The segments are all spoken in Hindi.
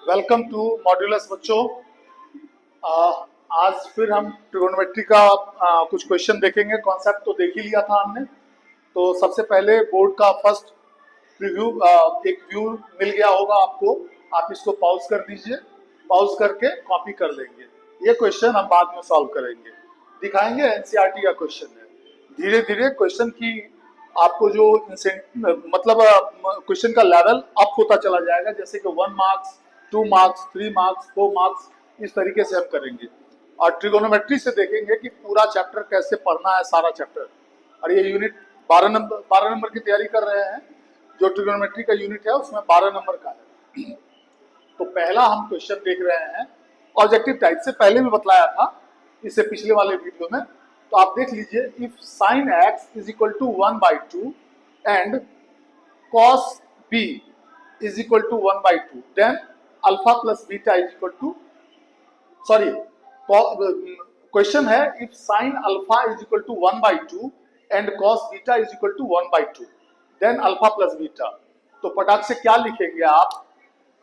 वेलकम टू मॉड्यूलस बच्चों। आज फिर हम ट्रिगोनोमेट्री का कुछ क्वेश्चन देखेंगे। कॉन्सेप्ट तो देख ही लिया था हमने। तो सबसे पहले बोर्ड का फर्स्ट रिव्यू, एक व्यू मिल गया होगा आपको। आप इसको पॉज कर दीजिए, पॉज करके कॉपी कर लेंगे। ये क्वेश्चन हम बाद में सॉल्व करेंगे, दिखाएंगे। एनसीईआरटी का क्वेश्चन है। धीरे धीरे क्वेश्चन की आपको जो मतलब क्वेश्चन का लेवल अप होता चला जाएगा, जैसे कि 1 मार्क्स, 2 मार्क्स, 3 मार्क्स, 4 मार्क्स, इस तरीके से हम करेंगे। और ट्रिगोनोमेट्री से देखेंगे कि पूरा चैप्टर कैसे पढ़ना है, सारा चैप्टर। और ये यूनिट 12 नंबर की तैयारी कर रहे हैं। जो ट्रिगोनोमेट्री का यूनिट है उसमें 12 नंबर का है। तो पहला हम क्वेश्चन देख रहे हैं ऑब्जेक्टिव टाइप से। पहले भी बतलाया था इससे पिछले वाले वीडियो में। तो आप देख लीजिए, if sine x is equal to 1/2 and cos B is equal to 1/2, then alpha plus beta is equal to, sorry, question है if sine alpha is equal to 1/2 and cos beta is equal to 1/2, then alpha plus beta. तो पटाख से क्या लिखेंगे आप?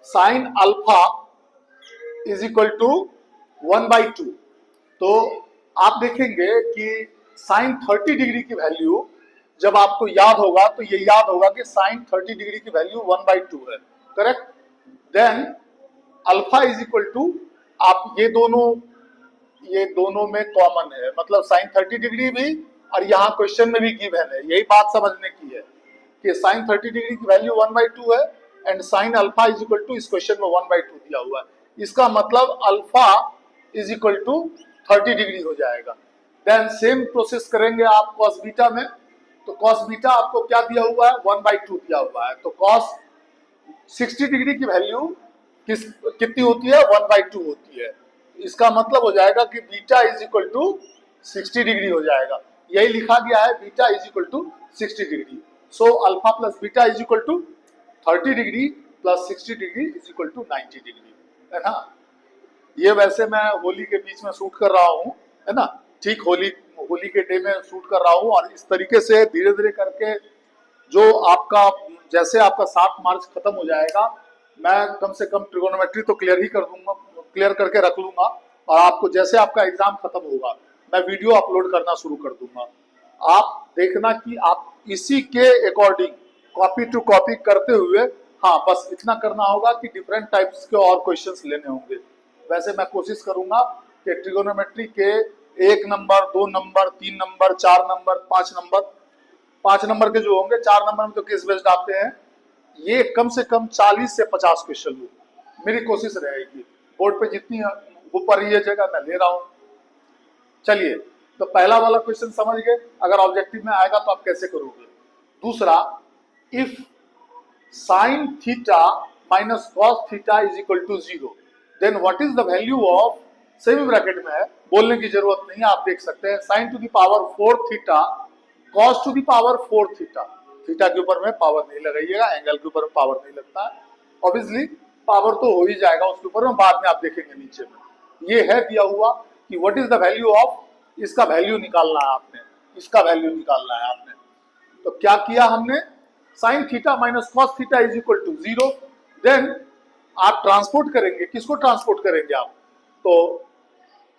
Sine alpha is equal to 1/2। तो आप देखेंगे कि साइन 30 डिग्री की वैल्यू जब आपको याद होगा तो ये याद होगा कि साइन 30 डिग्री की वैल्यू 1/2 है, correct. Then alpha is equal to, आप ये दोनों में कॉमन है, मतलब साइन 30 डिग्री भी और यहाँ क्वेश्चन में भी गिवन है। यही बात समझने की है कि साइन 30 डिग्री की वैल्यू 1/2 है and sine alpha is equal to, इस क्वेश्चन में 1/2 दिया हुआ है। इसका मतलब alpha is equal to 30 degree हो जाएगा। देन सेम प्रोसेस करेंगे आप कॉस बीटा में। तो कॉस बीटा आपको क्या दिया हुआ है? 1/2 दिया हुआ है। तो कॉस 60 डिग्री की वैल्यू कितनी होती है? 1/2 होती है। इसका मतलब हो जाएगा कि beta is equal to 60 degree हो जाएगा। यही लिखा गया है, beta is equal to 60 degree. So alpha plus beta is equal to 30 degree plus 60 degree is equal to 90 degree, है ना। ये वैसे मैं होली के बीच में शूट कर रहा हूँ, है ना। ठीक होली के डे में शूट कर रहा हूँ। और इस तरीके से धीरे धीरे करके जो आपका, जैसे आपका 7 मार्च खत्म हो जाएगा, मैं कम से कम ट्रिगोनोमेट्री तो क्लियर ही कर दूंगा, क्लियर करके रख लूंगा। और आपको जैसे आपका एग्जाम खत्म होगा मैं वीडियो अपलोड करना शुरू कर दूंगा। आप देखना कि आप इसी के अकॉर्डिंग कॉपी टू कॉपी करते हुए, हाँ बस इतना करना होगा कि डिफरेंट टाइप्स के और क्वेश्चंस लेने होंगे। वैसे मैं कोशिश करूंगा कि ट्रिगोनोमेट्री के 1 number, 2 number, 3 number, 4 number, 5 number के जो होंगे, 4 नंबर में तो केस बेस्ड आते हैं, ये कम से कम 40 से 50 क्वेश्चन हो, मेरी कोशिश रहेगी। बोर्ड पे जितनी ऊपर ये जगह मैं ले रहा हूँ। चलिए, तो पहला वाला क्वेश्चन समझ गए। अगर ऑब्जेक्टिव में आएगा तो आप कैसे करोगे। दूसरा, if sine theta minus cos theta is equal to 0, then what is the value of, semi bracket में है, बोलने की जरूरत नहीं है, आप देख सकते हैं, sign to the power 4 theta cos to the power 4 theta. Theta के ऊपर में पावर नहीं लगाइएगा, एंगल के ऊपर पावर नहीं लगता है। ऑब्वियसली पावर तो हो ही जाएगा उसके ऊपर में, बाद में आप देखेंगे नीचे में। ये है दिया हुआ कि what is the value of, इसका वैल्यू निकालना है आपने, इसका वैल्यू निकालना है आपने। तो क्या किया हमने? Sine theta minus cos theta is equal to 0। Then आप ट्रांसपोर्ट करेंगे, किसको ट्रांसपोर्ट करेंगे आप? तो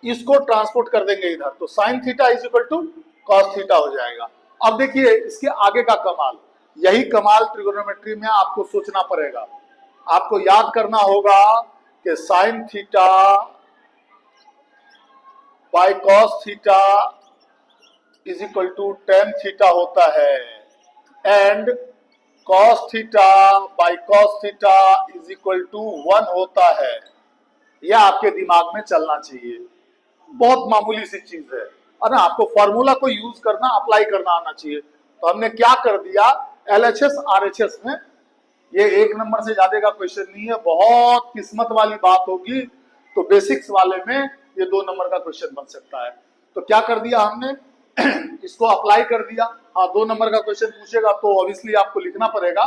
इसको ट्रांसपोर्ट कर देंगे इधर, तो sine theta is equal to cos theta हो जाएगा। अब देखिए इसके आगे का कमाल, यही कमाल ट्रिगोनोमेट्री में आपको सोचना पड़ेगा। आपको याद करना होगा कि sine theta by cos theta is equal to tan theta होता है and cos theta by cos theta is equal to 1 होता है। यह आपके दिमाग में चलना चाहिए। बहुत मामूली सी चीज है, और ना आपको फॉर्मूला को यूज करना, अप्लाई करना आना चाहिए। तो हमने क्या कर दिया, एलएचएस आरएचएस में, ये 1 नंबर से ज्यादा का क्वेश्चन नहीं है, बहुत किस्मत वाली बात होगी तो बेसिक्स वाले में ये 2 नंबर का क्वेश्चन बन सकता है। तो क्या कर दिया हमने, इसको अप्लाई कर दिया। हाँ, 2 नंबर का क्वेश्चन पूछेगा तो ऑब्वियसली आपको लिखना पड़ेगा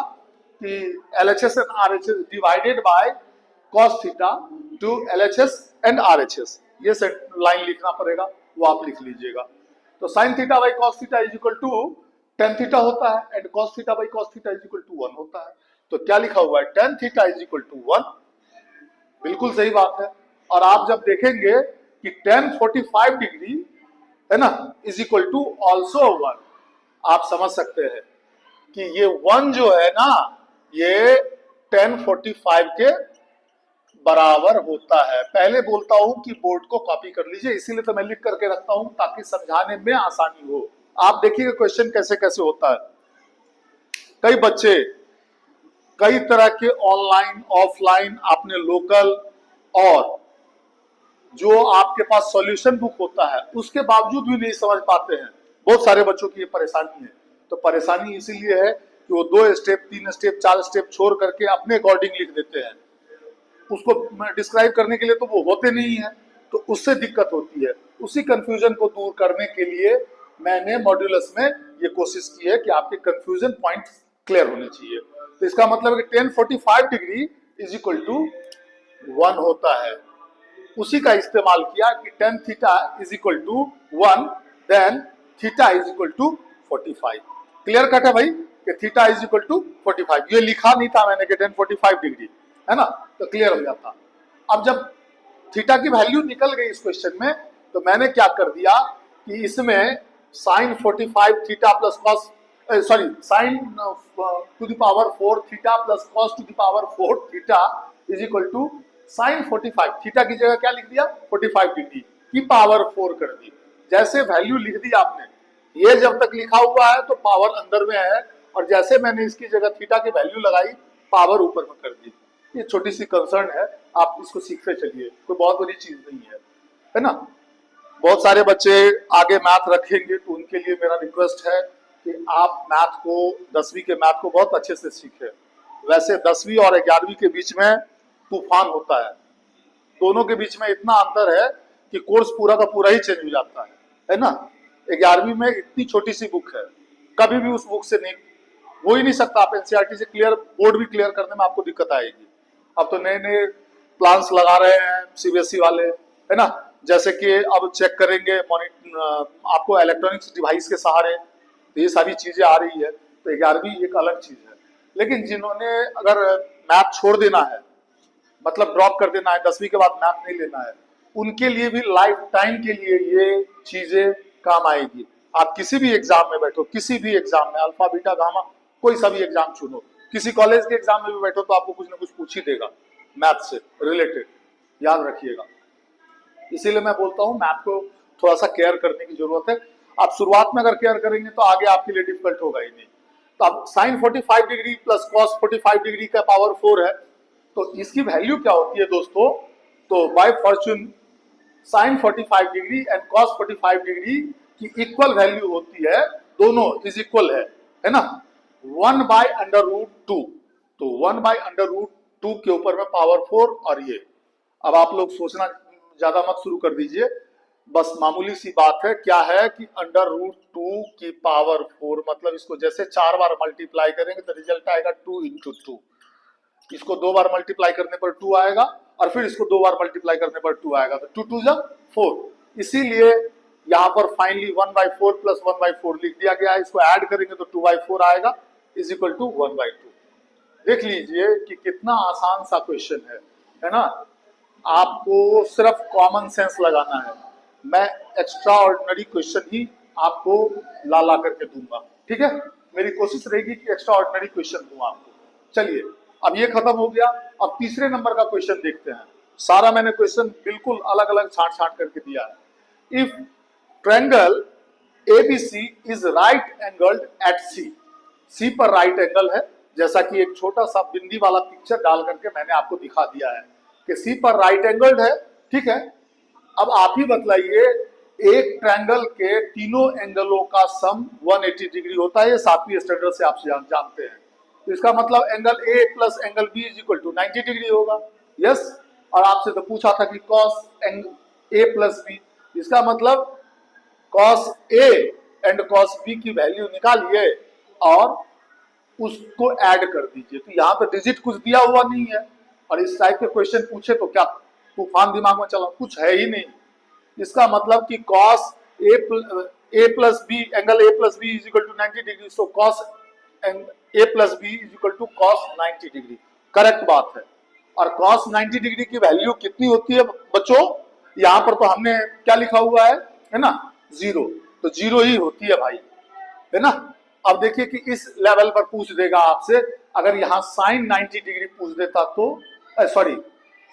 कि LHS and RHS divided by cos theta to LHS and RHS, ये लाइन लिखना पड़ेगा, वो आप लिख लीजिएगा। तो sin theta by cos theta is equal to tan theta होता है and cos theta by cos theta is equal to 1 होता है। तो क्या लिखा हुआ है, tan theta is equal to 1 बिल्कुल सही बात है। और आप जब देखेंगे कि tan 45 डिग्री है ना इज इक्वल टू ऑल्सो 1, आप समझ सकते हैं कि ये 1 जो है ना ये tan 45 के बराबर होता है। पहले बोलता हूं कि बोर्ड को कॉपी कर लीजिए, इसीलिए तो मैं लिख करके रखता हूं ताकि समझाने में आसानी हो। आप देखिएगा क्वेश्चन कैसे कैसे होता है। कई बच्चे कई तरह के ऑनलाइन ऑफलाइन आपने लोकल और जो आपके पास सॉल्यूशन बुक होता है उसके बावजूद भी नहीं समझ पाते हैं। बहुत सारे बच्चों की ये परेशानी है। तो परेशानी इसीलिए है कि वो 2 स्टेप 3 स्टेप 4 स्टेप छोड़ करके अपने अकॉर्डिंग लिख देते हैं, उसको डिस्क्राइब करने के लिए तो वो होते नहीं है, तो उससे दिक्कत होती है। उसी कंफ्यूजन को दूर करने के लिए मैंने मॉड्यूलस में ये कोशिश की है कि आपके कंफ्यूजन पॉइंट क्लियर होने चाहिए। तो इसका मतलब है कि tan 45 degree is equal to 1 होता है। उसी का इस्तेमाल किया कि tan theta is equal to 1 then theta is equal to 45। Clear cut है भाई कि थीटा इज इक्वल टू 45। ये लिखा नहीं था मैंने कि tan 45 डिग्री है ना, तो क्लियर हो जाता। अब जब थीटा की वैल्यू निकल गई इस क्वेश्चन में तो मैंने क्या कर दिया कि इसमें sin 45 theta plus cos sorry sin to the power 4 theta plus cos to the power 4 theta is equal to sin 45। Theta की जगह क्या लिख दिया 45 डिग्री की पावर 4 कर दी। जैसे वैल्यू लिख दी आपने, ये जब तक लिखा हुआ है तो पावर अंदर में है, और जैसे मैंने इसकी जगह थीटा की वैल्यू लगाई पावर ऊपर में कर दी। ये छोटी सी कंसर्न है, आप इसको सीखते चलिए, कोई बहुत बड़ी चीज नहीं है ना। बहुत सारे बच्चे आगे मैथ रखेंगे तो उनके लिए मेरा रिक्वेस्ट है कि आप मैथ को 10वीं के मैथ को बहुत अच्छे से सीखें। वैसे 10वीं और 11वीं के बीच में तूफान होता है, दोनों के बीच में इतना अंतर है कि कोर्स पूरा का पूरा ही चेंज हो जाता है ना। 11वीं में इतनी छोटी सी बुक है, कभी भी उस बुक से नहीं हो ही नहीं सकता। आप एनसीईआरटी से क्लियर बोर्ड भी क्लियर करने में आपको दिक्कत आएगी। अब तो नए नए प्लान्स लगा रहे हैं सीबीएसई वाले, है ना, जैसे कि अब चेक करेंगे आपको इलेक्ट्रॉनिक्स डिवाइस के सहारे, तो ये सारी चीजें आ रही है। तो 11वीं एक अलग चीज है। लेकिन जिन्होंने अगर मैथ छोड़ देना है, मतलब ड्रॉप कर देना है, 10वीं के बाद मैथ नहीं लेना है, उनके लिए भी लाइफ टाइम के लिए ये चीजें काम आएगी। आप किसी भी एग्जाम में बैठो, किसी भी एग्जाम में अल्फा बीटा गामा कोई सा भी एग्जाम चुनो, किसी कॉलेज के एग्जाम में भी बैठो तो आपको कुछ ना कुछ पूछ ही देगा मैथ से रिलेटेड, याद रखिएगा। इसीलिए मैं बोलता हूँ मैथ को थोड़ा सा केयर करने की जरूरत है। आप शुरुआत में अगर केयर करेंगे तो आगे आपके लिए डिफिकल्ट होगा ही नहीं। तो अब sin 45 degree plus cos 45 degree का पावर 4 है, तो इसकी वैल्यू क्या होती है दोस्तों? तो by fortune sin 45 degree and cos 45 degree की इक्वल वैल्यू होती है, दोनों इज इक्वल है ना, 1/√2। तो 1/√2 के ऊपर में पावर 4 और ये। अब आप लोग सोचना ज्यादा मत शुरू कर दीजिए, बस मामूली सी बात है। क्या है कि √2 की पावर 4 मतलब इसको जैसे 4 बार मल्टीप्लाई करेंगे तो रिजल्ट आएगा 2 × 2। इसको 2 बार मल्टीप्लाई करने पर 2 आएगा और फिर इसको 2 बार मल्टीप्लाई करने पर 2 आएगा, तो 2 2 4। इसीलिए यहाँ पर फाइनली 1/4 प्लस 1/4 लिख दिया गया है। इसको ऐड करेंगे तो 2/4 आएगा इज इक्वल टू 1/2। देख लीजिए कि कितना आसान सा क्वेश्चन है ना। आपको सिर्फ कॉमन सेंस लगाना है। मैं एक्स्ट्रा ऑर्डिनरी क्वेश्चन ही आपको ला करके दूंगा, ठीक है। मेरी कोशिश रहेगी कि एक्स्ट्रा ऑर्डिनरी क्वेश्चन दूं आपको। चलिए, अब ये खत्म हो गया। अब तीसरे नंबर का क्वेश्चन देखते हैं। सारा मैंने क्वेश्चन बिल्कुल अलग अलग छांट करके दिया है। If triangle ABC is right angled at C पर राइट एंगल है, जैसा कि एक छोटा सा बिंदी वाला पिक्चर डाल करके मैंने आपको दिखा दिया है कि सी पर राइट एंगल्ड है, ठीक है। अब आप ही बतलाइए, एक ट्रायंगल के तीनों एंगलों का सम 180 डिग्री होता है। ये 7वीं स्टैंडर्ड से आप जानते हैं। तो इसका मतलब angle A plus angle B is equal to 90 degree होगा। यस, और आपसे तो पूछा था कि cos A प्लस B, इसका मतलब cos A and cos B की वैल्यू निकालिए और उसको ऐड कर दीजिए। तो यहाँ पे डिजिट कुछ दिया हुआ नहीं है, और इस टाइप के क्वेश्चन पूछे तो क्या तूफान दिमाग में चला, कुछ है ही नहीं। इसका मतलब कि cos A plus B angle A plus B is equal to 90 degree, so cos A plus B is equal to cos 90 degree. Correct बात है। और cos 90 डिग्री की वैल्यू कितनी होती है बच्चों? यहाँ पर तो हमने क्या लिखा हुआ है ना, 0, तो 0 ही होती है भाई, है ना। अब देखिए कि इस लेवल पर पूछ देगा आपसे, अगर यहाँ साइन 90 डिग्री पूछ देता तो, सॉरी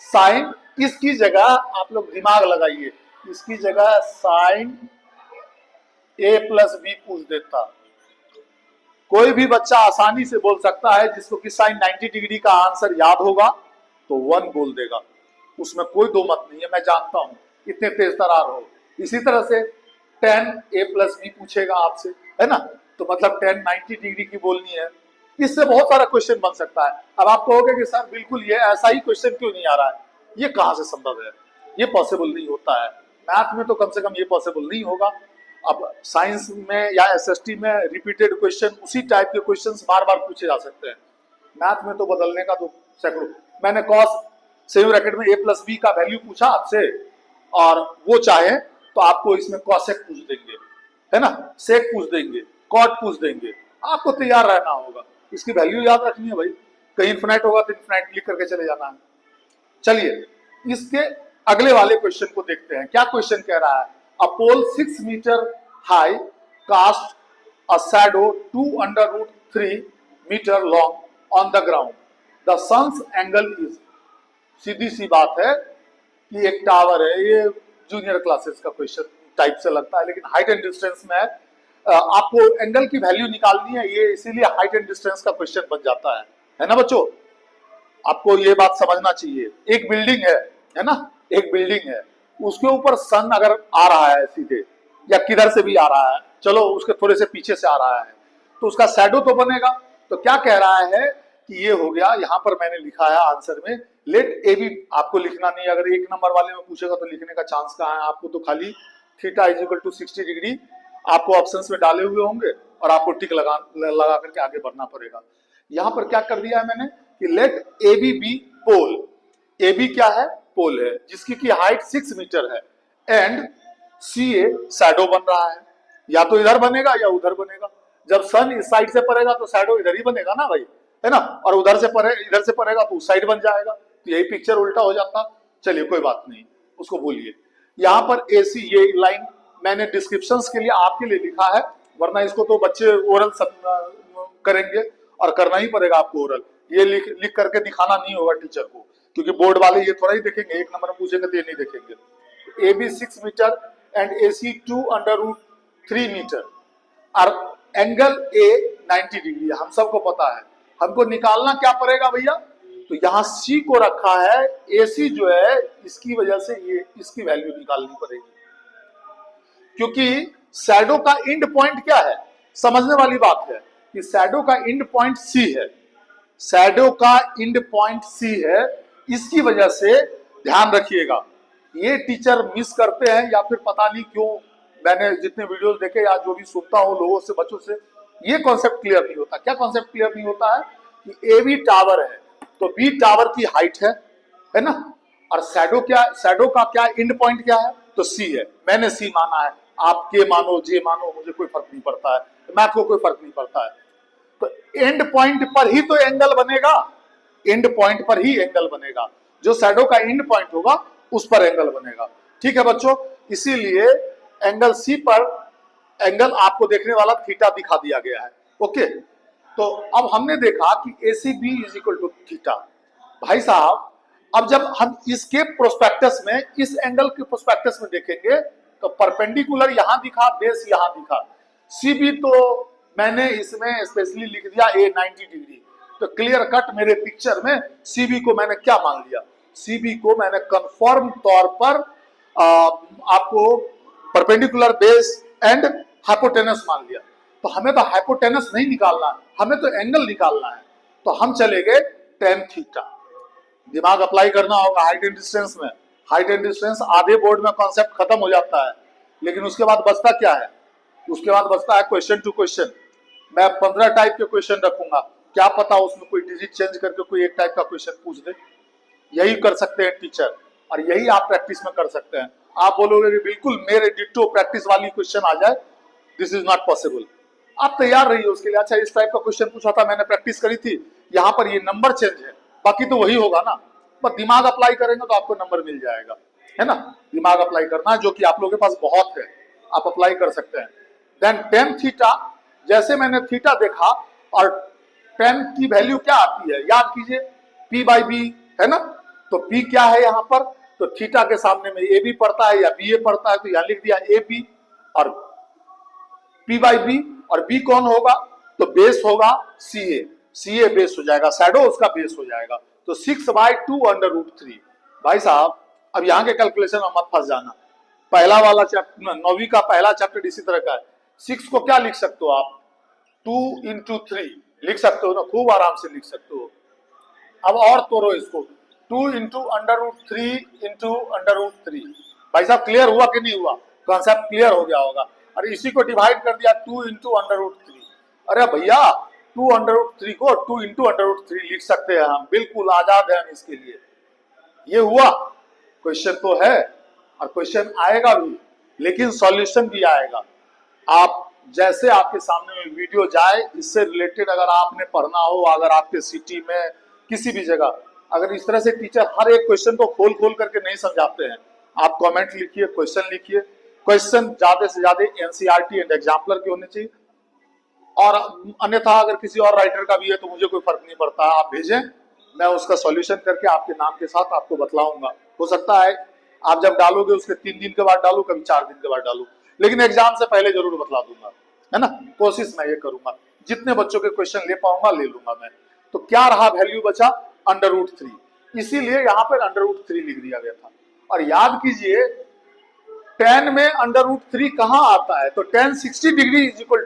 साइन, इसकी जगह आप लोग दिमाग लगाइए, इसकी जगह साइन a प्लस बी पूछ देता, कोई भी बच्चा आसानी से बोल सकता है, जिसको कि साइन 90 डिग्री का आंसर याद होगा तो 1 बोल देगा, उसमें कोई दो मत नहीं है, मैं जानता हूं इतने तेज तरार हो। इसी तरह से tan a प्लस बी पूछेगा आपसे, है ना, तो मतलब tan 90 डिग्री की बोलनी है। इससे बहुत सारा क्वेश्चन बन सकता है। अब आप कहोगे कि सर बिल्कुल ये ऐसा ही क्वेश्चन क्यों नहीं आ रहा है, ये कहां से संभव है, ये पॉसिबल नहीं होता है। मैथ में तो कम से कम ये पॉसिबल नहीं होगा। अब साइंस में या एसएसटी में रिपीटेड क्वेश्चन, उसी टाइप के क्वेश्चंस बार बार पूछे जा सकते हैं। मैथ में तो बदलने का तो सैकड़ों, मैंने कॉस सेम ब्रैकेट में a प्लस बी का वैल्यू पूछा आपसे, और वो चाहे तो आपको इसमें कॉसेक पूछ देंगे, है ना, सेक पूछ देंगे, कॉट पूछ देंगे, आपको तैयार रहना होगा, इसकी वैल्यू याद रखनी है भाई। कहीं इन्फिनाइट होगा तो इन्फिनाइट लिख करके चले जाना है। चलिए इसके अगले वाले क्वेश्चन को देखते हैं, क्या क्वेश्चन कह रहा है। A pole 6 metre high cast a shadow 2√3 metre long on the ground, the sun's angle is, सीधी सी बात है कि एक टावर है, ये जूनियर क्लासेस का क्वेश्चन टाइप से लगता है, लेकिन हाइट एंड डिस्टेंस में आपको एंगल की वैल्यू निकालनी है, ये इसीलिए हाइट एंड डिस्टेंस का क्वेश्चन बन जाता है ना बच्चों। आपको ये बात समझना चाहिए, एक बिल्डिंग है ना, एक बिल्डिंग है, उसके ऊपर सन अगर आ रहा है सीधे, या किधर से भी आ रहा है, चलो उसके थोड़े से पीछे से आ रहा है, तो उसका शैडो तो बनेगा। तो क्या कह रहा है कि ये हो गया, यहां पर मैंने लिखा है आंसर में लेट ए बी, आपको लिखना नहीं, अगर एक नंबर वाले में पूछेगा तो लिखने का चांस कहाँ है, आपको तो खाली theta is equal to 60 degree आपको ऑप्शंस में डाले हुए होंगे, और आपको टिक लगा करके आगे बढ़ना पड़ेगा। यहां पर क्या कर दिया है मैंने कि let A B be pole, A B क्या है, पोल है, जिसकी की हाइट 6 मीटर है, एंड सी ए शैडो बन रहा है, या तो इधर बनेगा या उधर बनेगा। जब सन इस साइड से पड़ेगा तो शैडो इधर ही बनेगा ना भाई, है ना, और उधर से पड़ेगा तो उस साइड बन जाएगा, तो यही पिक्चर उल्टा हो जाता। चलिए कोई बात नहीं, उसको भूलिए। यहाँ पर एसी, ये लाइन मैंने डिस्क्रिप्शंस के लिए आपके लिए लिखा है, वरना इसको तो बच्चे ओरल करेंगे, और करना ही पड़ेगा आपको ओरल, ये लिख करके दिखाना नहीं होगा टीचर को, क्योंकि बोर्ड वाले ये थोड़ा ही देखेंगे, एक नंबर में पूछेगा तो ये नहीं देखेंगे। A B 6 meter and A C 2√3 meter, और एंगल ए 90 डिग्री, हम सबको पता है, हमको निकालना क्या पड़ेगा भैया, तो यहाँ सी को रखा है, ए सी जो है इसकी वजह से ये इसकी वैल्यू निकालनी पड़ेगी, क्योंकि शैडो का एंड पॉइंट क्या है, समझने वाली बात है कि शैडो का एंड पॉइंट सी है, शैडो का एंड पॉइंट सी है, इसकी वजह से ध्यान रखिएगा। ये टीचर मिस करते हैं, या फिर पता नहीं क्यों, मैंने जितने वीडियोस देखे या जो भी सुनता हूँ लोगों से, बच्चों से, ये कॉन्सेप्ट क्लियर नहीं होता। क्या कॉन्सेप्ट क्लियर नहीं होता है कि ए बी टावर है तो बी टावर की हाइट है ना, और शैडो का क्या एंड पॉइंट क्या है, तो सी है, मैंने सी माना है, आप के मानो जे मानो, मुझे कोई फर्क नहीं पड़ता है, मैथ को कोई फर्क नहीं पड़ता है। तो एंड पॉइंट पर ही तो एंगल बनेगा, एंड पॉइंट पर ही एंगल बनेगा, जो शैडो का एंड पॉइंट होगा उस पर एंगल बनेगा। ठीक है बच्चों, इसीलिए एंगल सी पर एंगल आपको देखने वाला थीटा दिखा दिया गया है। ओके, तो अब हमने देखा कि A C B is equal to theta. भाई साहब, अब जब हम इसके प्रोस्पेक्टस में, इस एंगल के प्रोस्पेक्टस में देखेंगे तो परपेंडिकुलर यहां दिखा, बेस यहां दिखा, सी बी तो मैंने इसमें स्पेशली लिख दिया ए 90 डिग्री, तो क्लियर कट मेरे पिक्चर में सीबी को मैंने क्या मान लिया, सीबी को मैंने कंफर्म तौर पर आपको परपेंडिकुलर बेस एंड हाइपोटेनस मान लिया। तो हमें तो हाइपोटेनस नहीं निकालना है, हमें तो एंगल निकालना है, तो हम चले गए टेन थीटा। दिमाग अप्लाई करना होगा हाइट एंड डिस्टेंस में। हाइट एंड डिस्टेंस आधे बोर्ड में कॉन्सेप्ट खत्म हो जाता है, लेकिन उसके बाद बचता क्या है, उसके बाद बचता है क्वेश्चन टू क्वेश्चन। मैं 15 टाइप के क्वेश्चन रखूंगा, क्या पता उसमें कोई डिजिट चेंज करके कोई एक टाइप का क्वेश्चन पूछ दे। यही कर सकते हैं टीचर, और यही आप प्रैक्टिस में कर सकते हैं। आप बोलोगे कि बिल्कुल मेरे डिट्टो प्रैक्टिस वाली क्वेश्चन आ जाए, दिस इज नॉट पॉसिबल। आप तैयार रहिए उसके लिए। अच्छा, इस टाइप का क्वेश्चन पूछा था, मैंने प्रैक्टिस करी थी, यहाँ पर ये नंबर चेंज है, बाकी तो वही होगा ना। बस दिमाग अप्लाई करेंगे तो आपको नंबर मिल जाएगा, है ना। दिमाग अप्लाई करना है, जो कि आप लोगों के पास बहुत है, आप अप्लाई कर सकते हैं। देन टेन थीटा, जैसे मैंने थीटा देखा और टेन की वैल्यू क्या आती है, याद कीजिए पी बाई बी, है ना। तो पी क्या है यहाँ पर, तो थीटा के सामने में ए बी पड़ता है या बी ए पड़ता है, तो यहाँ लिख दिया ए बी और पी बाई बी, और बी कौन होगा, तो बेस होगा सी ए, सी ए बेस हो जाएगा, शैडो उसका बेस हो जाएगा। तो 6/2√3। भाई साहब अब यहाँ के कैलकुलेशन में मत फंस जाना, पहला वाला चैप्टर 9वीं का पहला चैप्टर इसी तरह का है। 6 को क्या लिख सकते हो आप, 2 × 3 लिख सकते हो ना, खूब आराम से लिख सकते हो। अब और तोड़ो इसको, 2 × √3 भाई साहब क्लियर हुआ कि नहीं हुआ, कॉन्सेप्ट क्लियर हो गया होगा। और इसी को डिवाइड कर दिया 2 × √3। अरे भैया 2 √3 को 2 × √3 लिख सकते हैं हम, बिल्कुल आजाद है हम इसके लिए। ये हुआ, क्वेश्चन तो है और क्वेश्चन आएगा भी, लेकिन सॉल्यूशन भी आएगा। आप जैसे आपके सामने में वीडियो जाए, इससे रिलेटेड अगर आपने पढ़ना हो, अगर आपके सिटी में किसी भी जगह अगर इस तरह से टीचर हर एक क्वेश्चन को खोल खोल करके नहीं समझाते हैं, आप कमेंट लिखिए, क्वेश्चन लिखिए। क्वेश्चन ज्यादा से ज्यादा एनसीईआरटी एंड एग्जाम्पलर के होने चाहिए, और अन्यथा अगर किसी और राइटर का भी है तो मुझे कोई फर्क नहीं पड़ता, आप भेजें, मैं उसका सॉल्यूशन करके आपके नाम के साथ आपको बतलाऊंगा। हो सकता है आप जब डालोगे उसके 3 दिन के बाद डालो, कभी 4 दिन के बाद डालो, लेकिन एग्जाम से पहले जरूर बतला दूंगा, है ना। कोशिश मैं ये करूंगा, जितने बच्चों के क्वेश्चन ले पाऊंगा ले लूंगा मैं। तो क्या रहा, वैल्यू बचा √3, इसीलिए यहाँ पर √3 लिख दिया गया था। और याद कीजिए 10 में √3 कहाँ आता है, तो tan 60 degree is equal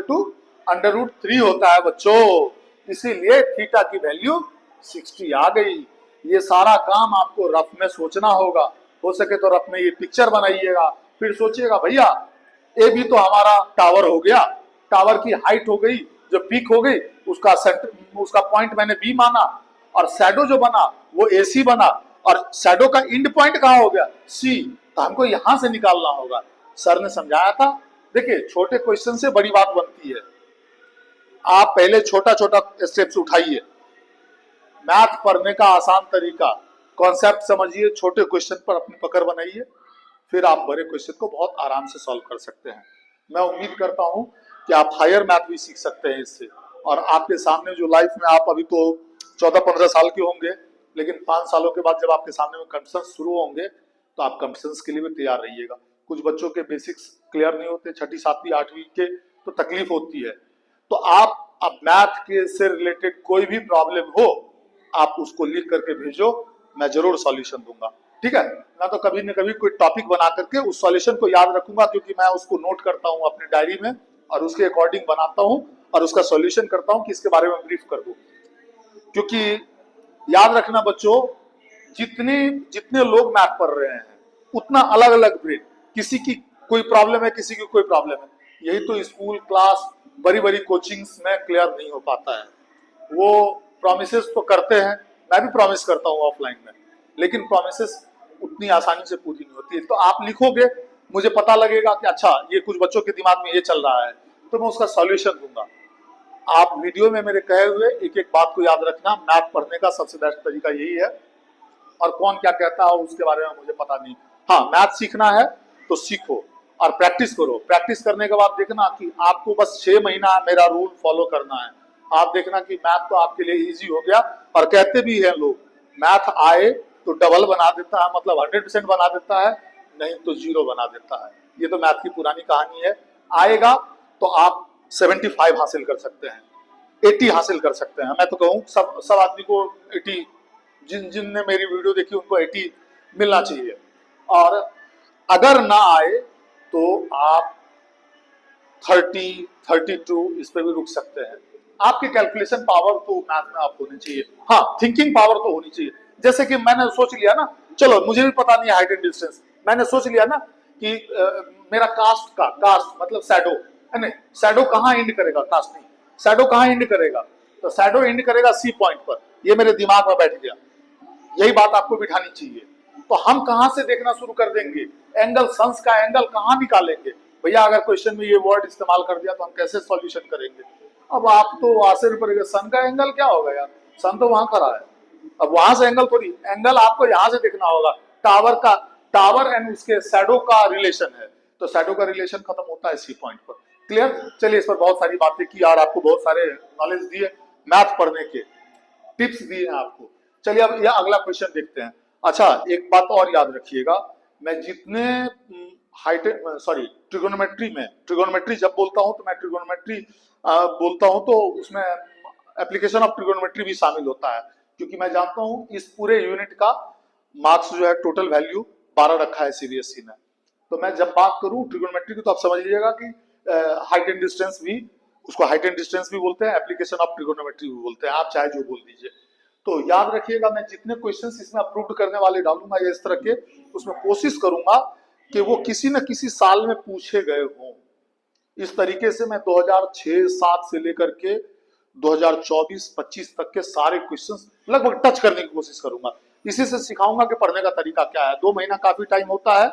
to √3 होता है बच्चों, इसीलिए थीटा की वैल्यू 60 आ गई। ये सारा काम आपको रफ में सोचना होगा, हो सके तो रफ में ये पिक्चर बनाइएगा, फिर सोचिएगा भैया ए भी तो हमारा टावर हो गया, टावर की हाइट हो गई, जो पीक हो गई उसका सेंटर, उसका पॉइंट मैंने बी माना, और शैडो जो बना वो ए सी बना, और शैडो का एंड पॉइंट कहाँ हो गया, सी, तो हमको यहां से निकालना होगा। सर ने समझाया था, देखिए छोटे क्वेश्चन से बड़ी बात बनती है, आप पहले छोटा छोटा स्टेप्स उठाइए। मैथ पढ़ने का आसान तरीका, कॉन्सेप्ट समझिए, छोटे क्वेश्चन पर अपनी पकड़ बनाइए, फिर आप बड़े क्वेश्चन को बहुत आराम से सॉल्व कर सकते हैं। मैं उम्मीद करता हूं कि आप हायर मैथ भी सीख सकते हैं इससे, और आपके सामने जो लाइफ में आप अभी तो 14-15 साल के होंगे, लेकिन 5 सालों के बाद जब आपके सामने में कंपटीशन शुरू होंगे तो आप कंपटीशन के लिए भी तैयार रहिएगा। कुछ बच्चों के बेसिक्स क्लियर नहीं होते, 6ठी 7वीं 8वीं के, तो तकलीफ होती है। तो आप अब मैथ के से रिलेटेड कोई भी प्रॉब्लम हो, आप उसको लिख करके भेजो, मैं जरूर सॉल्यूशन दूंगा, ठीक है। मैं तो कभी न कभी कोई टॉपिक बना करके उस सॉल्यूशन को याद रखूंगा, क्योंकि मैं उसको नोट करता हूं अपनी डायरी में और उसके अकॉर्डिंग बनाता हूं और उसका सॉल्यूशन करता हूं कि इसके बारे में ब्रीफ कर दूं। क्योंकि याद रखना बच्चों, जितने लोग मैथ पढ़ रहे हैं उतना अलग अलग ब्रेन, किसी की कोई प्रॉब्लम है, किसी की कोई प्रॉब्लम है। यही तो स्कूल क्लास बड़ी बड़ी कोचिंग्स में क्लियर नहीं हो पाता है। वो प्रॉमिसेस तो करते हैं, मैं भी प्रॉमिस करता हूँ ऑफलाइन में, लेकिन प्रॉमिसेस उतनी आसानी से पूरी नहीं होती है। तो आप लिखोगे, मुझे पता लगेगा कि अच्छा ये कुछ बच्चों के दिमाग में ये चल रहा है, तो मैं उसका सॉल्यूशन दूंगा। आप वीडियो में मेरे कहे हुए एक एक बात को याद रखना, मैथ पढ़ने का सबसे बेस्ट तरीका यही है, और कौन क्या कहता है उसके बारे में मुझे पता नहीं। हाँ, मैथ सीखना है तो सीखो और प्रैक्टिस करो। प्रैक्टिस करने के बाद देखना कि आपको बस 6 महीना मेरा रूल फॉलो करना है, आप देखना कि मैथ तो आपके लिए इजी हो गया। और कहते भी हैं लोग, मैथ आए तो डबल बना देता है, मतलब 100% बना देता है, नहीं तो 0 बना देता है। ये तो मैथ की पुरानी कहानी है। आएगा तो आप 75 हासिल कर सकते हैं, 80 हासिल कर सकते हैं। मैं तो कहूँ सब आदमी को 80, जिनने मेरी वीडियो देखी उनको 80 मिलना चाहिए। और अगर ना आए तो आप 30, 32 इस पे भी रुक सकते हैं। आपकी कैलकुलेशन पावर तो मैथ में आप होनी चाहिए, हाँ थिंकिंग पावर तो होनी चाहिए। जैसे कि मैंने सोच लिया ना, चलो मुझे भी पता नहीं हाइट एंड डिस्टेंस, मैंने सोच लिया ना कि मेरा कास्ट मतलब शैडो, नहीं शैडो कहाँ एंड करेगा, कास्ट नहीं, शैडो कहाँ एंड करेगा, तो शैडो एंड करेगा सी पॉइंट पर। ये मेरे दिमाग में बैठ गया, यही बात आपको बिठानी चाहिए। तो हम कहां से देखना शुरू कर देंगे, एंगल, सन्स का एंगल कहां निकालेंगे भैया। अगर क्वेश्चन में ये वर्ड इस्तेमाल कर दिया तो हम कैसे सॉल्यूशन करेंगे। अब आप तो आश्चर्य पड़ेगा, सन का एंगल क्या होगा यार, सन तो वहां खड़ा है, अब वहां से एंगल थोड़ी, एंगल आपको यहां से देखना होगा, टावर का, टावर एंड उसके शैडो का रिलेशन है, तो शैडो का रिलेशन खत्म होता है इसी पॉइंट पर। क्लियर? चलिए, इस पर बहुत सारी बातें की यार, आपको बहुत सारे नॉलेज दिए मैथ पढ़ने के, टिप्स दिए हैं आपको। चलिए अब यह अगला क्वेश्चन देखते हैं। अच्छा, एक बात और याद रखिएगा, मैं जितने हाइट सॉरी ट्रिगोनोमेट्री में, ट्रिगोनोमेट्री जब बोलता हूं तो मैं ट्रिगोनोमेट्री बोलता हूं तो उसमें एप्लीकेशन ऑफ ट्रिगोनोमेट्री भी शामिल होता है, क्योंकि मैं जानता हूं इस पूरे यूनिट का मार्क्स जो है टोटल वैल्यू 12 रखा है सीबीएसई ने। तो मैं जब बात करूं ट्रिगोनोमेट्री की तो आप समझ लीजिएगा कि हाइट एंड डिस्टेंस भी, उसको हाइट एंड डिस्टेंस भी बोलते हैं, एप्लीकेशन ऑफ ट्रिगोनोमेट्री भी बोलते हैं, आप चाहे जो बोल दीजिए। तो याद रखिएगा, मैं जितने क्वेश्चंस इसमें अप्रूव्ड करने वाले डालूंगा या इस तरह के, उसमें कोशिश करूंगा कि वो किसी न किसी साल में पूछे गए हों। इस तरीके से मैं 2006-7 से लेकर के 2024-25 तक के सारे क्वेश्चंस लगभग टच करने की कोशिश करूंगा। इसी से सिखाऊंगा कि पढ़ने का तरीका क्या है। 2 महीना काफी टाइम होता है,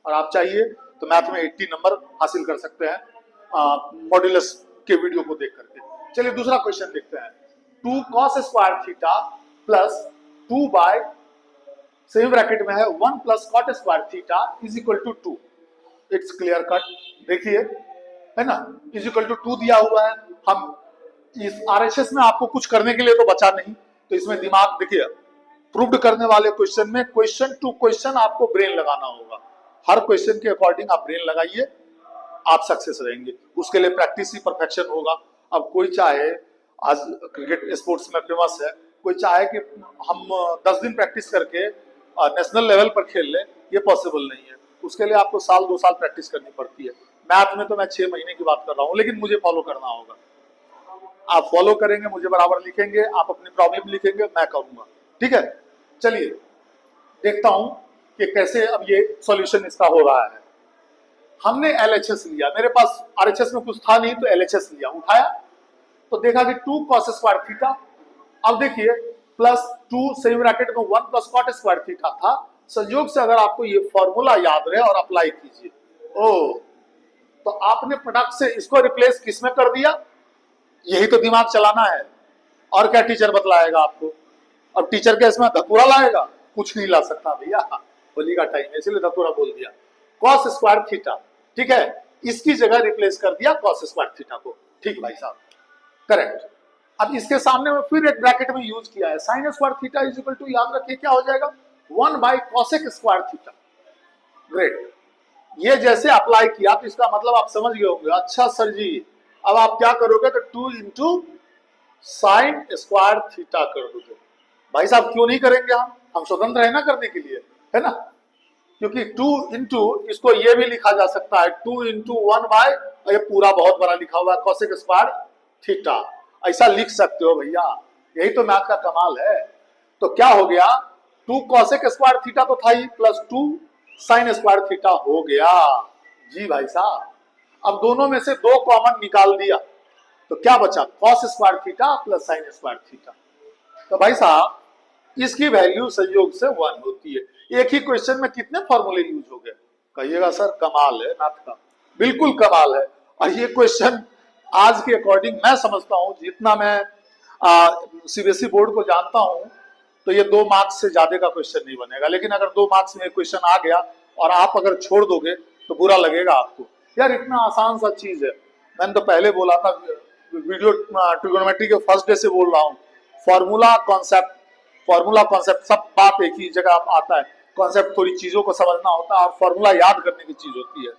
और आप चाहिए तो मैथ में 80 नंबर हासिल कर सकते हैं मॉड्यूलस के वीडियो को देख करके। चलिए दूसरा क्वेश्चन देखते हैं। 2 cos square theta plus 2 by, same bracket में है 1 plus cot square theta is equal to 2। It's clear cut, देखिए, है ना, इज इक्वल टू 2 दिया हुआ है। हम इस आरएचएस में आपको कुछ करने के लिए तो बचा नहीं, तो इसमें दिमाग देखिए, प्रूव्ड करने वाले क्वेश्चन में क्वेश्चन टू क्वेश्चन आपको ब्रेन लगाना होगा। हर क्वेश्चन के अकॉर्डिंग आप ब्रेन लगाइए, आप सक्सेस रहेंगे। उसके लिए प्रैक्टिस ही परफेक्शन होगा। अब कोई चाहे, आज क्रिकेट स्पोर्ट्स में फेमस है, कोई चाहे कि हम 10 दिन प्रैक्टिस करके नेशनल लेवल पर खेल लें, ये पॉसिबल नहीं है। उसके लिए आपको साल 2 साल प्रैक्टिस करनी पड़ती है। मैथ में तो मैं 6 महीने की बात कर रहा हूँ, लेकिन मुझे फॉलो करना होगा। आप फॉलो करेंगे, मुझे बराबर लिखेंगे, आप अपनी प्रॉब्लम लिखेंगे, मैं करूंगा। ठीक है, चलिए देखता हूं कि कैसे अब ये सॉल्यूशन इसका हो रहा है। हमने एलएचएस लिया, मेरे पास आरएचएस में कुछ था नहीं तो एलएचएस लिया, उठाया तो देखा कि 2 cos स्क्वायर थीटा। अब देखिए प्लस 2 सेम ब्रैकेट में 1 प्लस कॉट स्क्वायर थीटा था। संयोग से अगर आपको ये फॉर्मूला याद रहे और अप्लाई कीजिए, ओ तो आपने प्रोडक्ट से इसको रिप्लेस किसमें कर दिया, यही तो दिमाग चलाना है। और क्या टीचर बतलाएगा आपको? अब टीचर के इसमें धतूरा लाएगा? कुछ नहीं ला सकता भैया, होली का टाइम है इसलिए धतूरा बोल दिया। कॉस स्क्वायर थीटा, ठीक है, इसकी जगह रिप्लेस कर दिया कॉस स्क्वायर थीटा को। ठीक भाई साहब, करेक्ट। अब इसके सामने में फिर एक ब्रैकेट में यूज किया है sine square theta is equal to, याद रखिए क्या हो जाएगा, 1 by cosec square theta. Great, ये जैसे अप्लाई किया तो इसका मतलब आप समझ गए होंगे। अच्छा सर जी, अब आप क्या करोगे तो 2 इंटू साइन स्क्वायर थीटा कर दोगे। भाई साहब क्यों नहीं करेंगे, हम स्वतंत्र है ना करने के लिए, है ना। क्योंकि 2 इंटू, इसको ये भी लिखा जा सकता है 2 इंटू 1 बाय, ये पूरा बहुत बड़ा लिखा हुआ है कॉसेक स्क्वायर थीटा, ऐसा लिख सकते हो भैया, यही तो मैथ का कमाल है। तो क्या हो गया, 2 कॉसेक स्क्वायर थीटा तो था ही, प्लस 2 साइन स्क्वायर थीटा हो गया। जी भाई साहब, अब दोनों में से 2 कॉमन निकाल दिया तो क्या बचा, cos square theta plus sign square theta. तो भाई साहब इसकी वैल्यू संयोग से 1 होती है। एक ही क्वेश्चन में कितने फॉर्मूले यूज हो गए, कहिएगा सर कमाल है मैथ का। बिल्कुल कमाल है। और ये क्वेश्चन आज के अकॉर्डिंग मैं समझता हूं, जितना मैं सीबीएसई बोर्ड को जानता हूं, तो ये 2 मार्क्स से ज्यादा का क्वेश्चन नहीं बनेगा। लेकिन अगर 2 मार्क्स में क्वेश्चन आ गया और आप अगर छोड़ दोगे तो बुरा लगेगा आपको, यार इतना आसान सा चीज है। मैंने तो पहले बोला था, वीडियो ट्रिगोनोमेट्री के फर्स्ट डे से बोल रहा हूँ, फॉर्मूला कॉन्सेप्ट सब बात एक ही जगह आता है। कॉन्सेप्ट थोड़ी चीजों को समझना होता है और फॉर्मूला याद करने की चीज होती है,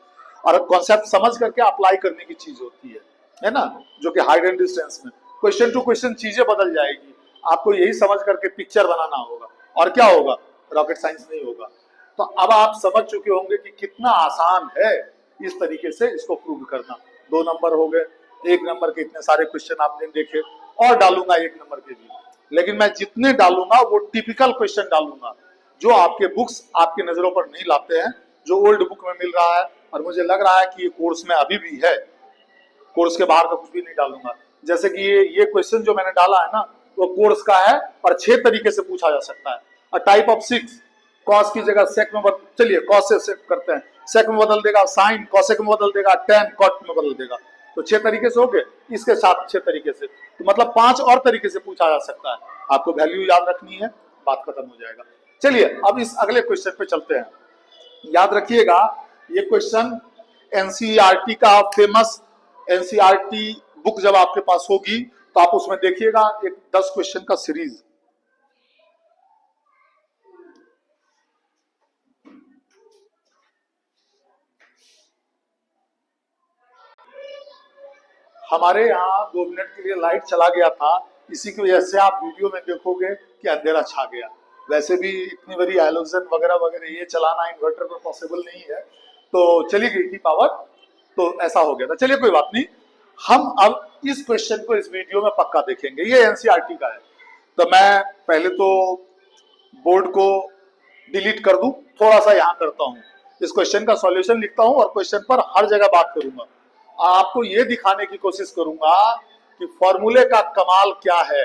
और कॉन्सेप्ट समझ करके अप्लाई करने की चीज होती है ना, जो कि हाइट एंड डिस्टेंस में क्वेश्चन टू क्वेश्चन चीजें बदल जाएगी। आपको यही समझ करके पिक्चर बनाना होगा, और क्या होगा, रॉकेट साइंस नहीं होगा। तो अब आप समझ चुके होंगे कि कितना आसान है इस तरीके से इसको प्रूव करना। 2 नंबर हो गए, 1 नंबर के इतने सारे क्वेश्चन आपने देखे, और डालूंगा 1 नंबर के भी, लेकिन मैं जितने डालूंगा वो टिपिकल क्वेश्चन डालूंगा, जो आपके बुक्स आपकी नजरों पर नहीं लाते हैं, जो ओल्ड बुक में मिल रहा है। और मुझे लग रहा है कि ये कोर्स में अभी भी है, कोर्स के बाहर का कुछ भी नहीं डालूंगा। जैसे कि ये क्वेश्चन जो मैंने डाला है ना, वो कोर्स का है और 6 तरीके से पूछा जा सकता है। अ टाइप ऑफ 6, कॉस की जगह सेक में चलिए कॉस से सेक करते हैं, सेक में बदल देगा, साइन कॉसेक में बदल देगा, टेन कॉट में बदल देगा। तो 6 तरीके से हो गए, इसके साथ 6 तरीके से, तो मतलब 5 और तरीके से पूछा जा सकता है। आपको वैल्यू याद रखनी है, बात खत्म हो जाएगा। चलिए अब इस अगले क्वेश्चन पे चलते हैं। याद रखिएगा ये क्वेश्चन एनसीईआरटी का फेमस एनसीईआरटी बुक जब आपके पास होगी तो आप उसमें देखिएगा, एक 10 क्वेश्चन का सीरीज। हमारे यहाँ 2 मिनट के लिए लाइट चला गया था, इसी की वजह से आप वीडियो में देखोगे कि अंधेरा छा गया। वैसे भी इतनी बड़ी हैलोजन वगैरह वगैरह ये चलाना इन्वर्टर पर पॉसिबल नहीं है, तो चली गई थी पावर, तो ऐसा हो गया था। चलिए कोई बात नहीं, हम अब इस क्वेश्चन को इस वीडियो में पक्का देखेंगे। ये एनसीईआरटी का है, तो मैं पहले तो बोर्ड को डिलीट कर दूं, थोड़ा सा यहाँ करता हूँ, इस क्वेश्चन का सॉल्यूशन लिखता हूँ और क्वेश्चन पर हर जगह बात करूंगा। आपको ये दिखाने की कोशिश करूंगा कि फॉर्मूले का कमाल क्या है।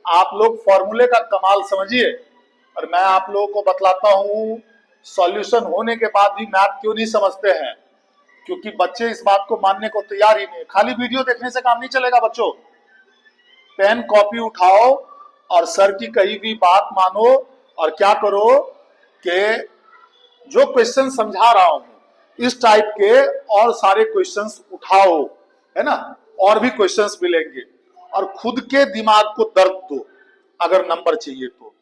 आप लोग फॉर्मूले का कमाल समझिए और मैं आप लोगों को बतलाता हूं सॉल्यूशन होने के बाद भी मैथ क्यों नहीं समझते हैं, क्योंकि बच्चे इस बात को मानने को तैयार ही नहीं। खाली वीडियो देखने से काम नहीं चलेगा बच्चों, पेन कॉपी उठाओ और सर की कही हुई बात मानो और क्या करो कि जो क्वेश्चन समझा रहा हूं इस टाइप के और सारे क्वेश्चंस उठाओ, है ना, और भी क्वेश्चंस मिलेंगे और खुद के दिमाग को दर्द दो अगर नंबर चाहिए तो।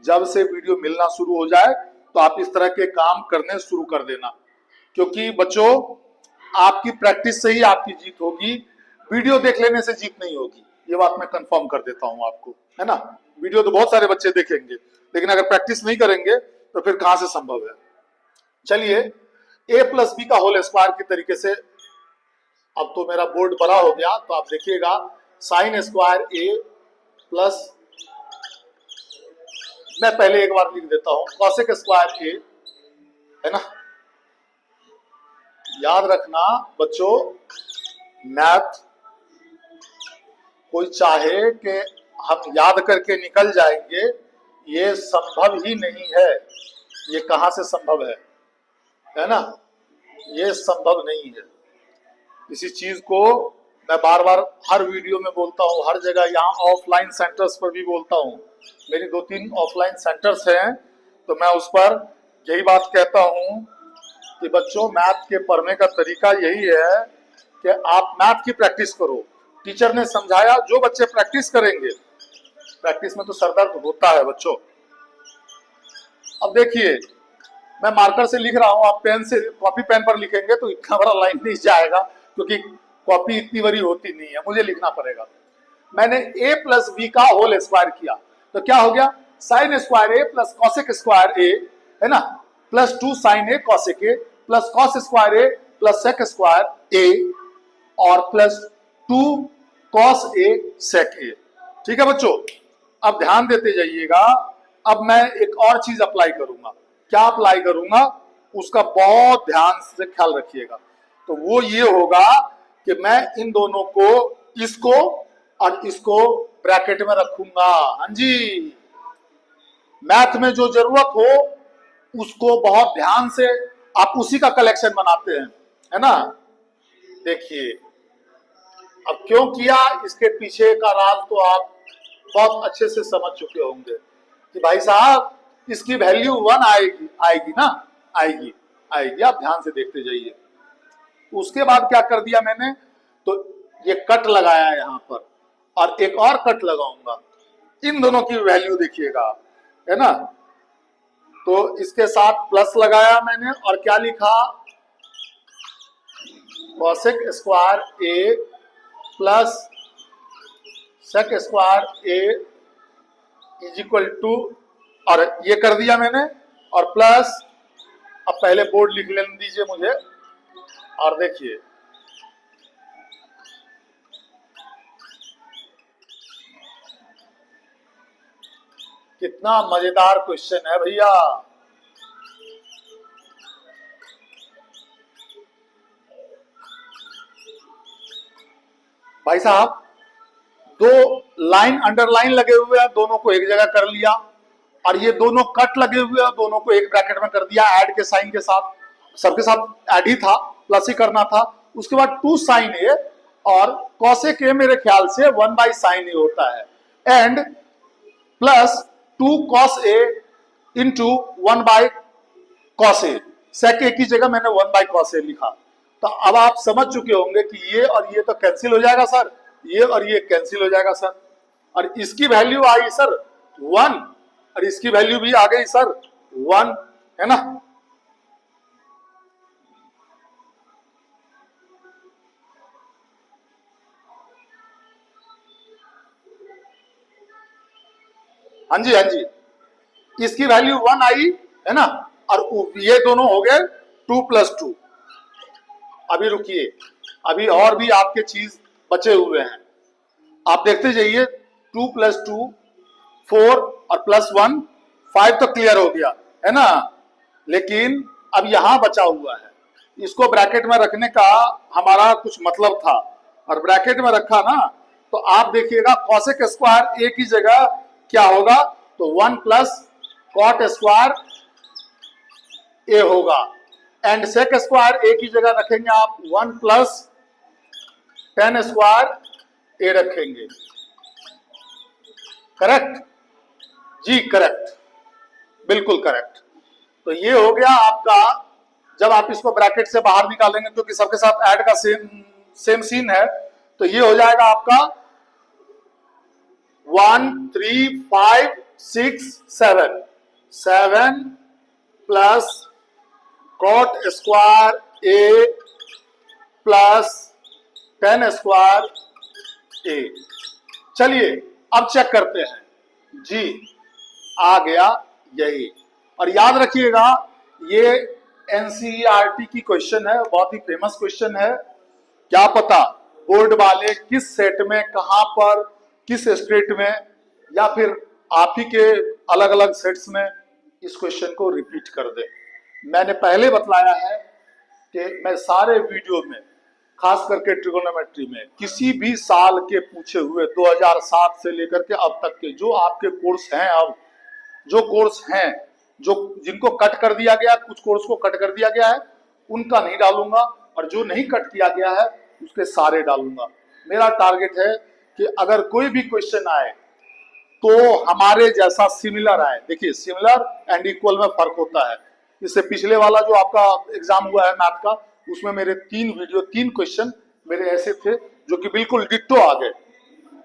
जब से वीडियो मिलना शुरू हो जाए तो आप इस तरह के काम करने शुरू कर देना, क्योंकि बच्चों आपकी प्रैक्टिस से ही आपकी जीत होगी, वीडियो देख लेने से जीत नहीं होगी। ये बात मैं कंफर्म कर देता हूं आपको, है ना। वीडियो तो बहुत सारे बच्चे देखेंगे, लेकिन अगर प्रैक्टिस नहीं करेंगे तो फिर कहां से संभव है। चलिए a प्लस बी का होल स्क्वायर की तरीके से, अब तो मेरा बोर्ड बड़ा हो गया तो आप देखिएगा, साइन स्क्वायर a प्लस, मैं पहले एक बार लिख देता हूं कॉसेक स्क्वायर a, है ना। याद रखना बच्चों, मैथ कोई चाहे कि हम याद करके निकल जाएंगे, ये संभव ही नहीं है। ये कहां से संभव है ना, ये संभव नहीं है। इसी चीज को मैं बार बार हर वीडियो में बोलता हूँ, हर जगह, यहाँ ऑफलाइन सेंटर्स पर भी बोलता हूँ। मेरी 2-3 ऑफलाइन सेंटर्स हैं, तो मैं उस पर यही बात कहता हूँ कि बच्चों मैथ के पढ़ने का तरीका यही है कि आप मैथ की प्रैक्टिस करो। टीचर ने समझाया, जो बच्चे प्रैक्टिस करेंगे, प्रैक्टिस में तो सरदर्द होता है बच्चों। अब देखिए मैं मार्कर से लिख रहा हूं, आप पेन से कॉपी पेन पर लिखेंगे तो इतना बड़ा लाइन नहीं जाएगा, क्योंकि कॉपी इतनी बड़ी होती नहीं है, मुझे लिखना पड़ेगा। मैंने a प्लस बी का होल स्क्वायर किया तो क्या हो गया, sine square a plus cosec square a, है ना, plus 2 sine a cosec a plus cos square a plus sec square a और plus 2 cos a sec a। ठीक है बच्चों, अब ध्यान देते जाइएगा। अब मैं एक और चीज अप्लाई करूंगा, क्या अप्लाई करूंगा उसका बहुत ध्यान से ख्याल रखिएगा। तो वो ये होगा कि मैं इन दोनों को, इसको और इसको ब्रैकेट में रखूंगा। हाँ जी, मैथ में जो जरूरत हो उसको बहुत ध्यान से आप उसी का कलेक्शन बनाते हैं, है ना। देखिए अब क्यों किया, इसके पीछे का राज तो आप बहुत अच्छे से समझ चुके होंगे कि भाई साहब इसकी वैल्यू 1 आएगी, आएगी ना, आएगी आएगी, आप ध्यान से देखते जाइए। उसके बाद क्या कर दिया मैंने, तो ये कट लगाया यहाँ पर और एक और कट लगाऊंगा, इन दोनों की वैल्यू देखिएगा, है ना। तो इसके साथ प्लस लगाया मैंने और क्या लिखा, cosec square a plus sec square a is equal to, और ये कर दिया मैंने, और प्लस, अब पहले बोर्ड लिख लेने दीजिए मुझे, और देखिए कितना मजेदार क्वेश्चन है भैया। भाई साहब 2 लाइन अंडरलाइन लगे हुए हैं, दोनों को एक जगह कर लिया, और ये दोनों कट लगे हुए हैं, दोनों को एक ब्रैकेट में कर दिया ऐड के साइन के साथ। सबके साथ ऐड ही था, प्लस ही करना था। उसके बाद 2 साइन ए और कॉसेक ए मेरे ख्याल से 1 बाई साइन ए होता है, and plus 2 cos a into 1 by cos a। sec a की जगह मैंने 1 बाय cos a लिखा। तो अब आप समझ चुके होंगे कि ये और ये तो कैंसिल हो जाएगा सर, ये और ये कैंसिल हो जाएगा सर, और इसकी वैल्यू आई सर 1 और इसकी वैल्यू भी आ गई सर 1, है ना। हाँ जी, हाँ जी, इसकी वैल्यू 1 आई, है ना, और ये दोनों हो गए 2 प्लस 2। अभी रुकिए, अभी और भी आपके चीज बचे हुए हैं, आप देखते जाइए। 2 प्लस 2 4 और प्लस 1 5 तो क्लियर हो गया, है ना। लेकिन अब यहां बचा हुआ है, इसको ब्रैकेट में रखने का हमारा कुछ मतलब था, और ब्रैकेट में रखा ना, तो आप देखिएगा कॉसेक स्क्वायर ए की जगह क्या होगा, तो 1 प्लस कॉट स्क्वायर ए होगा, एंड सेक स्क्वायर ए की जगह रखेंगे आप 1 प्लस टेन स्क्वायर ए रखेंगे। करेक्ट जी, करेक्ट, बिल्कुल करेक्ट। तो ये हो गया आपका। जब आप इसको ब्रैकेट से बाहर निकालेंगे, क्योंकि सबके साथ ऐड का सेम सीन है, तो ये हो जाएगा आपका 1 3 5 6 7 7 प्लस कॉट स्क्वायर ए प्लस टेन स्क्वायर ए। चलिए अब चेक करते हैं जी, आ गया यही। और याद रखिएगा ये एनसीईआरटी की क्वेश्चन है, बहुत ही फेमस क्वेश्चन है। क्या पता बोर्ड वाले किस सेट में, कहां पर, किस स्टेट में, या फिर आप ही के अलग अलग सेट्स में इस क्वेश्चन को रिपीट कर दे। मैंने पहले बतलाया है कि मैं सारे वीडियो में, खास करके ट्रिगोनोमेट्री में, किसी भी साल के पूछे हुए 2007 से लेकर के अब तक के जो आपके कोर्स हैं, अब जो कोर्स हैं, जो जिनको कट कर दिया गया, कुछ कोर्स को कट कर दिया गया है, उनका नहीं डालूंगा, और जो नहीं कट किया गया है उसके सारे डालूंगा। मेरा टारगेट है कि अगर कोई भी क्वेश्चन आए तो हमारे जैसा सिमिलर आए। देखिए सिमिलर एंड इक्वल में फर्क होता है। इससे पिछले वाला जो आपका एग्जाम हुआ है मैथ का, उसमें मेरे 3 वीडियो 3 क्वेश्चन मेरे ऐसे थे जो कि बिल्कुल डिट्टो आ गए।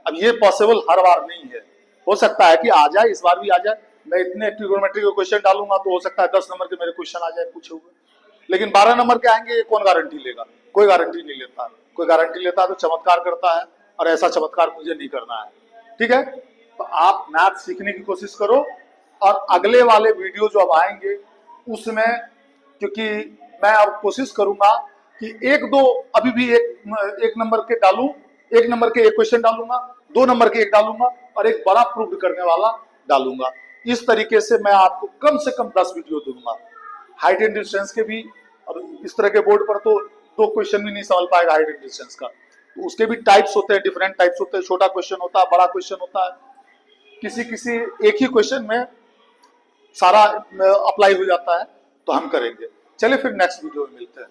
अब ये पॉसिबल हर बार नहीं है, हो सकता है कि आ जाए, इस बार भी आ जाए। मैं इतने ट्रिगोनोमेट्री के क्वेश्चन डालूंगा तो हो सकता है 10 नंबर के मेरे क्वेश्चन आ जाए पूछे हुए, लेकिन 12 नंबर के आएंगे ये कौन गारंटी लेगा? कोई गारंटी नहीं लेता। कोई गारंटी लेता है तो चमत्कार करता है, और ऐसा चमत्कार मुझे नहीं करना है। ठीक है, तो आप मैथ सीखने की कोशिश करो, और अगले वाले वीडियो जो अब आएंगे उसमें, क्योंकि मैं अब कोशिश करूंगा कि एक दो अभी भी एक नंबर के डालूं, 1 नंबर के एक क्वेश्चन डालूंगा, 2 नंबर के एक डालूंगा, और एक बड़ा प्रूव करने वाला डालूंगा। इस तरीके से मैं आपको कम से कम 10 वीडियो दूंगा, हाइट एंड डिस्टेंस के भी। और इस तरह के बोर्ड पर तो 2 क्वेश्चन भी नहीं समझ पाएगा हाइट एंड डिस्टेंस का, तो उसके भी टाइप्स होते हैं, डिफरेंट टाइप्स होते हैं। छोटा क्वेश्चन होता है, बड़ा क्वेश्चन होता है, किसी एक ही क्वेश्चन में सारा अप्लाई हो जाता है, तो हम करेंगे। चलिए फिर नेक्स्ट वीडियो में मिलते हैं।